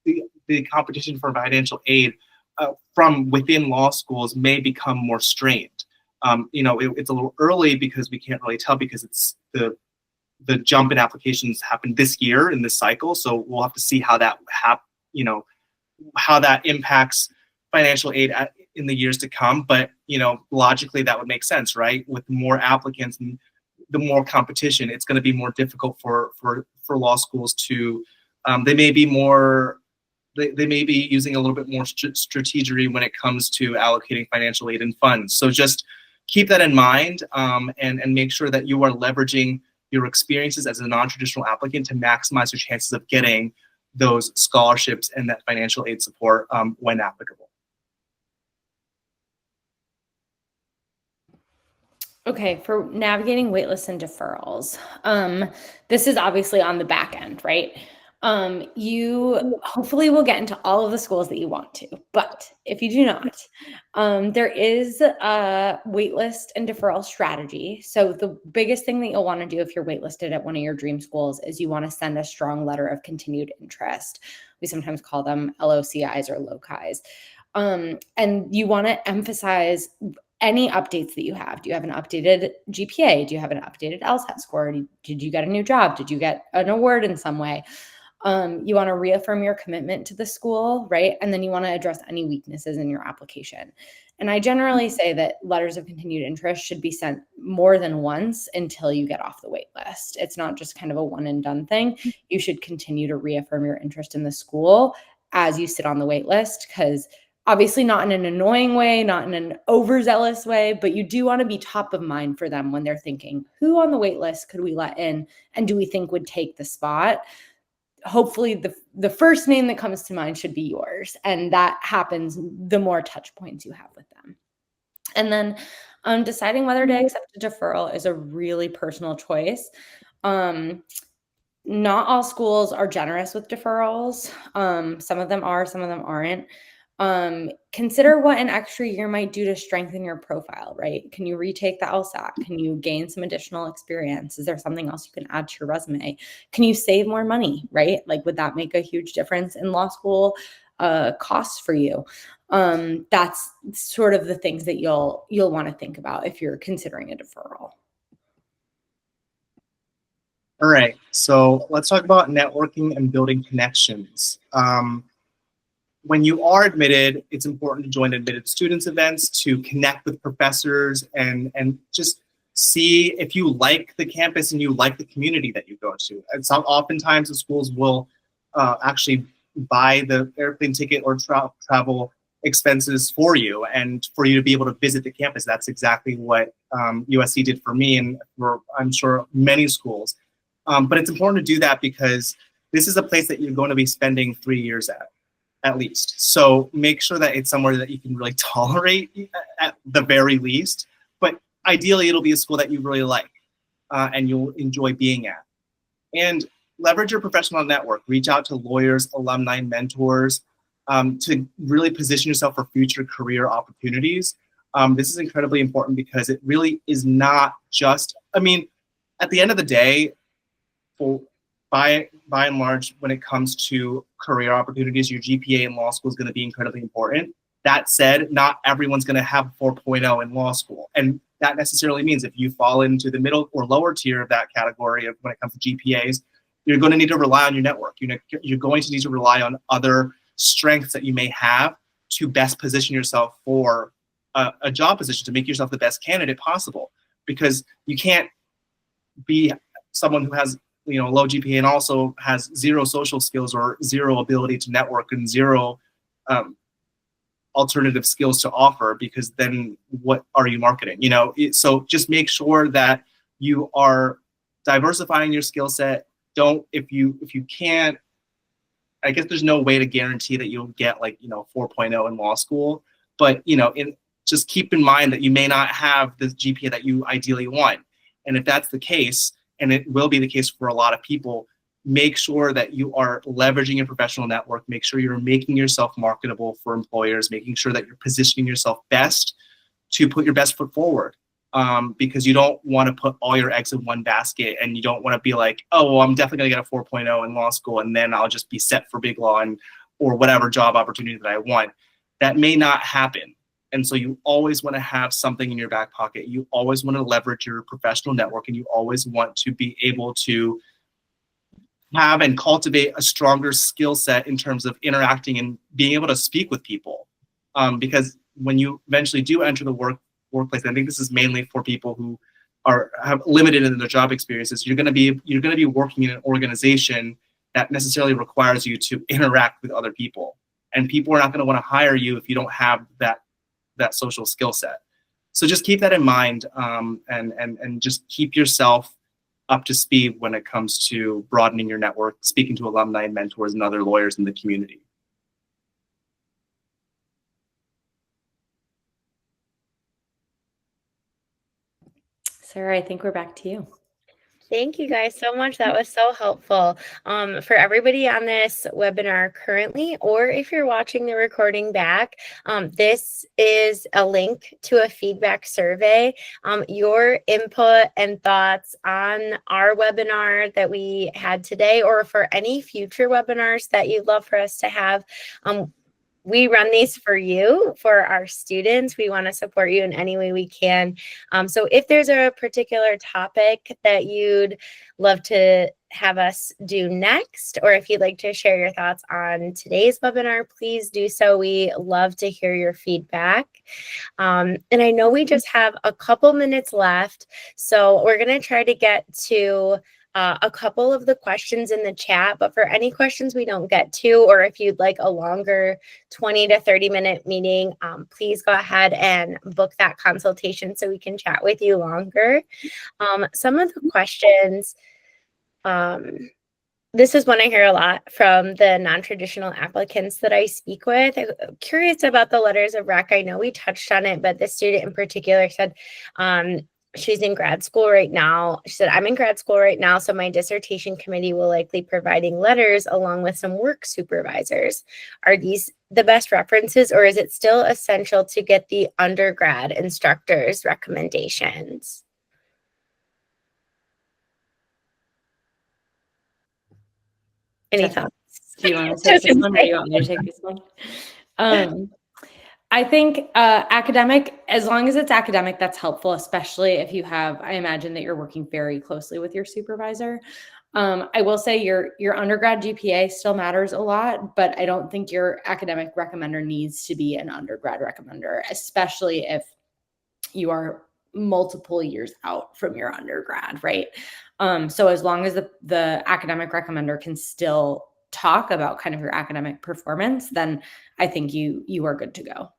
S3: the competition for financial aid from within law schools may become more strained. You know, it's a little early because we can't really tell, because it's the jump in applications happened this year in this cycle. So we'll have to see how that how that impacts financial aid in the years to come. But, you know, logically that would make sense, right? With more applicants and the more competition, it's going to be more difficult for law schools to, they may be using a little bit more strategy when it comes to allocating financial aid and funds. So just keep that in mind, and make sure that you are leveraging your experiences as a non-traditional applicant to maximize your chances of getting those scholarships and that financial aid support when applicable.
S2: Okay, for navigating waitlists and deferrals, this is obviously on the back end, right? You hopefully will get into all of the schools that you want to, but if you do not, there is a waitlist and deferral strategy. So the biggest thing that you'll want to do if you're waitlisted at one of your dream schools is you want to send a strong letter of continued interest. We sometimes call them LOCIs or LOCIs. And you want to emphasize any updates that you have. Do you have an updated GPA? Do you have an updated LSAT score? Did you get a new job? Did you get an award in some way? You want to reaffirm your commitment to the school, right? And then you want to address any weaknesses in your application. And I generally say that letters of continued interest should be sent more than once until you get off the wait list. It's not just kind of a one and done thing. You should continue to reaffirm your interest in the school as you sit on the wait list, because obviously not in an annoying way, not in an overzealous way, but you do want to be top of mind for them when they're thinking, who on the wait list could we let in? And do we think would take the spot? Hopefully the first name that comes to mind should be yours. And that happens the more touch points you have with them. And then deciding whether to accept a deferral is a really personal choice. Not all schools are generous with deferrals. Some of them are, some of them aren't. Consider what an extra year might do to strengthen your profile, right? Can you retake the LSAT? Can you gain some additional experience? Is there something else you can add to your resume? Can you save more money, right? Like, would that make a huge difference in law school costs for you? That's sort of the things that you'll want to think about if you're considering a deferral.
S3: All right, so let's talk about networking and building connections. When you are admitted, it's important to join admitted students events to connect with professors and just see if you like the campus and you like the community that you go to. And so oftentimes the schools will actually buy the airplane ticket or travel expenses for you and for you to be able to visit the campus. That's exactly what USC did for me and for, I'm sure, many schools. But it's important to do that because this is a place that you're going to be spending 3 years at least. So make sure that it's somewhere that you can really tolerate at the very least. But ideally, it'll be a school that you really like and you'll enjoy being at. And leverage your professional network. Reach out to lawyers, alumni, mentors to really position yourself for future career opportunities. This is incredibly important because it really is not just, I mean, at the end of the day, by and large, when it comes to career opportunities, your GPA in law school is going to be incredibly important. That said, not everyone's going to have 4.0 in law school. And that necessarily means if you fall into the middle or lower tier of that category of when it comes to GPAs, you're going to need to rely on your network. You're going to need to rely on other strengths that you may have to best position yourself for a job position, to make yourself the best candidate possible. Because you can't be someone who has low GPA and also has zero social skills or zero ability to network and zero alternative skills to offer, because then what are you marketing? So just make sure that you are diversifying your skill set. If you can't, I guess there's no way to guarantee that you'll get 4.0 in law school, but just keep in mind that you may not have the GPA that you ideally want. And if that's the case, and it will be the case for a lot of people, make sure that you are leveraging your professional network. Make sure you're making yourself marketable for employers, making sure that you're positioning yourself best to put your best foot forward. Because you don't want to put all your eggs in one basket, and you don't want to be like, oh, well, I'm definitely going to get a 4.0 in law school, and then I'll just be set for big law or whatever job opportunity that I want. That may not happen. And so you always want to have something in your back pocket. You always want to leverage your professional network, and you always want to be able to have and cultivate a stronger skill set in terms of interacting and being able to speak with people. Because when you eventually do enter the workplace, I think this is mainly for people who have limited in their job experiences. You're going to be working in an organization that necessarily requires you to interact with other people, and people are not going to want to hire you if you don't have that social skill set. So just keep that in mind, and just keep yourself up to speed when it comes to broadening your network, speaking to alumni and mentors and other lawyers in the community.
S2: Sarah, I think we're back to you.
S1: Thank you guys so much. That was so helpful. For everybody on this webinar currently, or if you're watching the recording back, this is a link to a feedback survey. Your input and thoughts on our webinar that we had today, or for any future webinars that you'd love for us to have, we run these for you, for our students. We want to support you in any way we can. So if there's a particular topic that you'd love to have us do next, or if you'd like to share your thoughts on today's webinar, please do so. We love to hear your feedback. And I know we just have a couple minutes left, so we're going to try to get to a couple of the questions in the chat, but for any questions we don't get to, or if you'd like a longer 20 to 30-minute meeting, please go ahead and book that consultation so we can chat with you longer. Some of the questions, this is one I hear a lot from the non-traditional applicants that I speak with. I'm curious about the letters of rec. I know we touched on it, but the student in particular said, she's in grad school right now. She said, I'm in grad school right now, so my dissertation committee will likely be providing letters along with some work supervisors. Are these the best references, or is it still essential to get the undergrad instructor's recommendations? Any thoughts?
S2: Do you want to take this one, or do you want me to take this one? I think academic, as long as it's academic, that's helpful, especially if you have, I imagine that you're working very closely with your supervisor. I will say your undergrad GPA still matters a lot, but I don't think your academic recommender needs to be an undergrad recommender, especially if you are multiple years out from your undergrad, right? So as long as the academic recommender can still talk about kind of your academic performance, then I think you are good to go.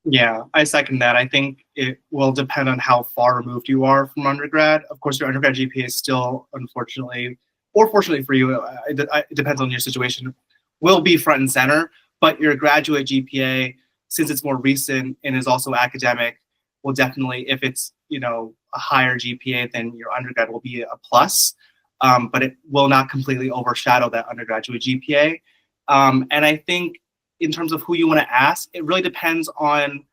S3: Yeah, I second that. I think it will depend on how far removed you are from undergrad. Of course, your undergrad GPA is still, unfortunately, or fortunately for you, it depends on your situation, will be front and center. But your graduate GPA, since it's more recent and is also academic, will definitely, if it's a higher GPA than your undergrad, will be a plus. But it will not completely overshadow that undergraduate GPA. And I think, in terms of who you want to ask, it really depends on,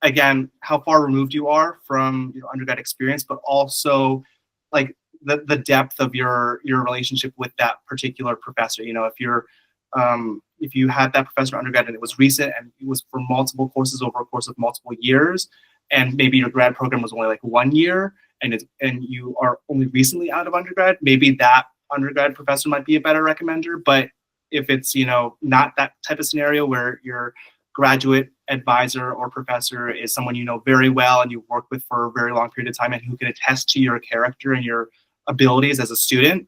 S3: again, how far removed you are from your undergrad experience, but also like the depth of your relationship with that particular professor. If you had that professor undergrad and it was recent and it was for multiple courses over a course of multiple years, and maybe your grad program was only like 1 year, and you are only recently out of undergrad, maybe that undergrad professor might be a better recommender. But if it's not that type of scenario where your graduate advisor or professor is someone you know very well and you've worked with for a very long period of time and who can attest to your character and your abilities as a student,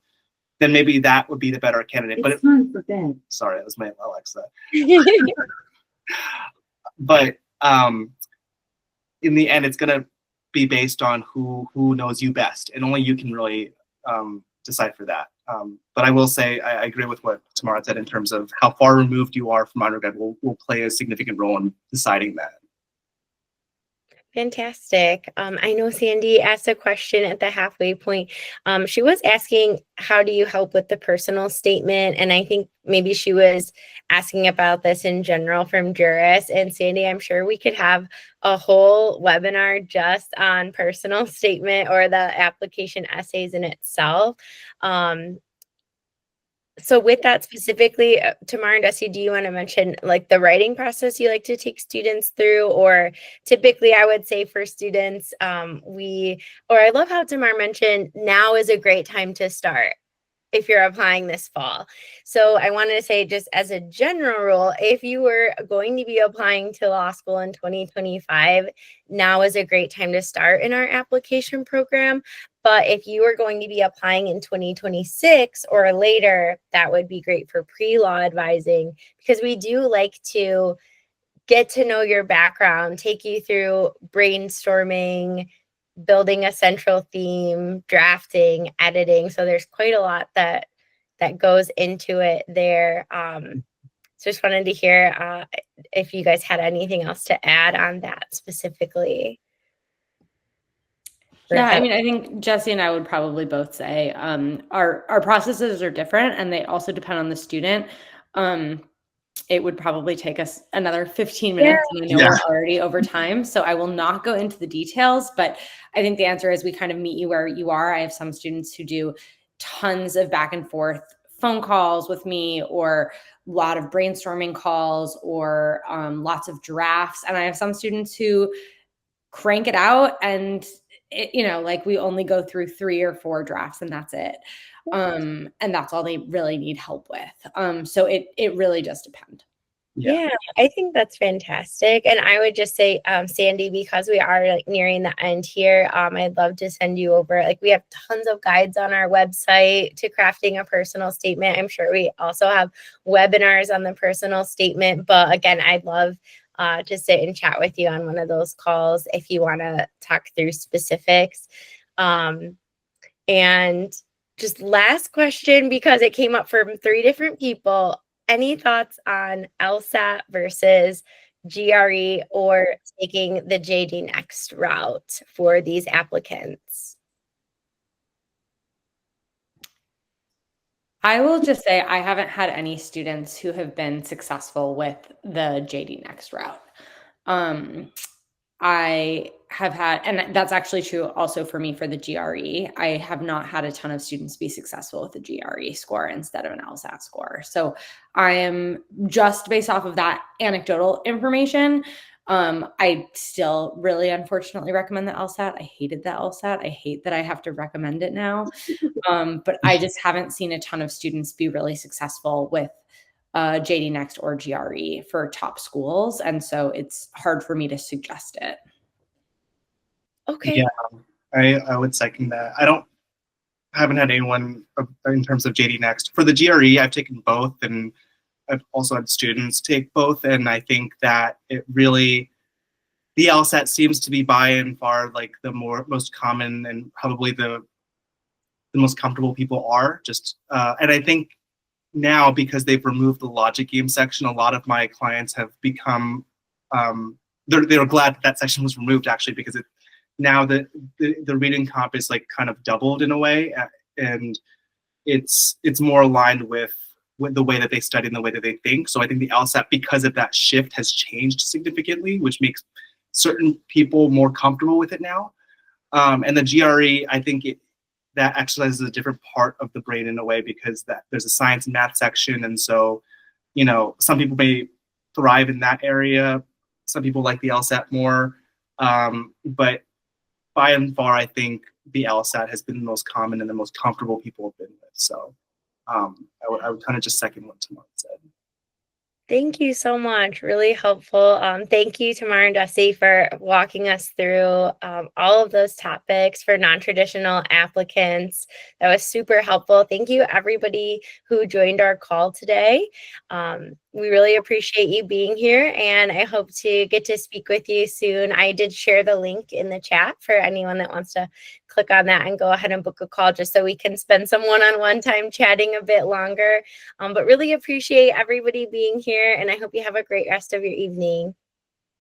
S3: then maybe that would be the better candidate.
S1: It's time for bed.
S3: Sorry, that was my Alexa. But in the end, it's going to be based on who knows you best, and only you can really decipher that. But I will say I agree with what Tamara said in terms of how far removed you are from undergrad will play a significant role in deciding that.
S1: Fantastic. I know Sandy asked a question at the halfway point. She was asking, how do you help with the personal statement? And I think maybe she was asking about this in general from jurists. And Sandy, I'm sure we could have a whole webinar just on personal statement or the application essays in itself. So with that specifically, Tamara and Dusty, do you want to mention like the writing process you like to take students through? Or typically I would say for students, I love how Tamara mentioned now is a great time to start if you're applying this fall. So I wanted to say, just as a general rule, if you were going to be applying to law school in 2025, now is a great time to start in our application program. But if you are going to be applying in 2026 or later, that would be great for pre-law advising, because we do like to get to know your background, take you through brainstorming, building a central theme, drafting, editing. So there's quite a lot that goes into it there. So just wanted to hear if you guys had anything else to add on that specifically.
S2: Yeah, I mean, I think Jesse and I would probably both say our processes are different, and they also depend on the student. It would probably take us another 15 minutes, and I know we're already over time, so I will not go into the details, but I think the answer is we kind of meet you where you are. I have some students who do tons of back and forth phone calls with me, or a lot of brainstorming calls, or lots of drafts, and I have some students who crank it out, and like we only go through 3 or 4 drafts and that's it. And that's all they really need help with. So it really does depend.
S1: Yeah, I think that's fantastic. And I would just say, Sandy, because we are like nearing the end here, I'd love to send you over, like we have tons of guides on our website to crafting a personal statement. I'm sure we also have webinars on the personal statement, but again, I'd love to sit and chat with you on one of those calls if you want to talk through specifics. And just last question, because it came up from 3 different people. Any thoughts on LSAT versus GRE or taking the JD Next route for these applicants?
S2: I will just say I haven't had any students who have been successful with the JD Next route. I have had, and that's actually true also for me for the GRE. I have not had a ton of students be successful with the GRE score instead of an LSAT score. So I am just based off of that anecdotal information. I still really unfortunately recommend the LSAT. I hated the LSAT. I hate that I have to recommend it now. But I just haven't seen a ton of students be really successful with JD Next or GRE for top schools. And so it's hard for me to suggest it.
S1: Okay.
S3: Yeah, I would second that. Haven't had anyone in terms of JD Next. For the GRE, I've taken both, and I've also had students take both. And I think that it really, the LSAT seems to be by and far like the most common and probably the most comfortable people are. And I think now, because they've removed the logic game section, a lot of my clients have become, they're glad that section was removed, actually, because now the reading comp is like kind of doubled in a way, and it's more aligned with the way that they study and the way that they think. So I think the LSAT, because of that shift, has changed significantly, which makes certain people more comfortable with it now. And the GRE, I think that exercises a different part of the brain in a way, because there's a science and math section. And so, some people may thrive in that area. Some people like the LSAT more. But by and far, I think the LSAT has been the most common and the most comfortable people have been with. So I would kind of just second what Tamara said.
S1: Thank you so much. Really helpful. Thank you, Tamara and Jesse, for walking us through all of those topics for non-traditional applicants. That was super helpful. Thank you, everybody who joined our call today. We really appreciate you being here, and I hope to get to speak with you soon. I did share the link in the chat for anyone that wants to click on that and go ahead and book a call just so we can spend some one-on-one time chatting a bit longer. But really appreciate everybody being here, and I hope you have a great rest of your evening.